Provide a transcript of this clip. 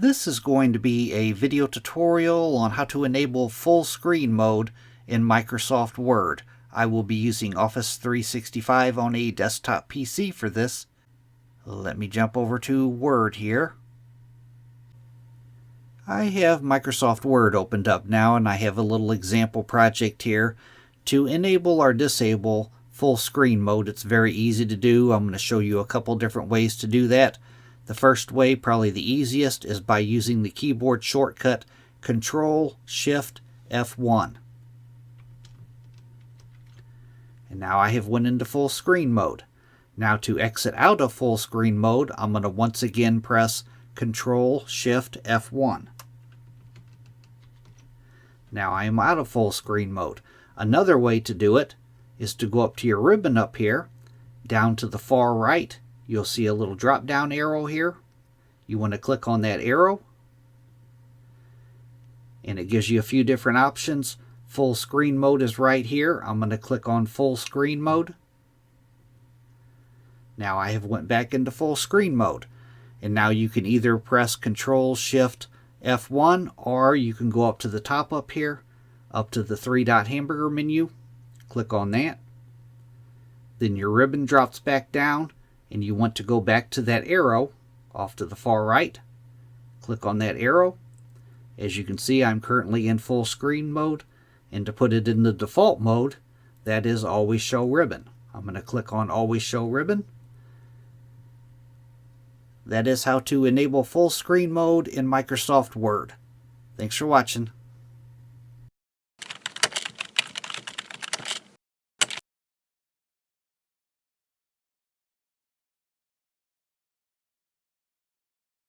This is going to be a video tutorial on how to enable full screen mode in Microsoft Word. I will be using Office 365 on a desktop PC for this. Let me jump over to Word here. I have Microsoft Word opened up now, and I have a little example project here to enable or disable full screen mode. It's very easy to do. I'm going to show you a couple different ways to do that. The first way, probably the easiest, is by using the keyboard shortcut ctrl shift F1. And now I have went into full screen mode. Now to exit out of full screen mode, I'm going to once again press ctrl shift F1. Now I am out of full screen mode. Another way to do it is to go up to your ribbon up here, down to the far right. You'll see a little drop down arrow here. You want to click on that arrow, and it gives you a few different options. Full screen mode is right here. I'm going to click on full screen mode. Now I have went back into full screen mode, and now you can either press Ctrl Shift F1, or you can go up to the top up here, up to the three-dot hamburger menu, click on that. Then your ribbon drops back down, and you want to go back to that arrow off to the far right. Click on that arrow. As you can see, I'm currently in full screen mode, and to put it in the default mode, that is Always Show Ribbon. I'm going to click on Always Show Ribbon. That is how to enable full screen mode in Microsoft Word. Thanks for watching.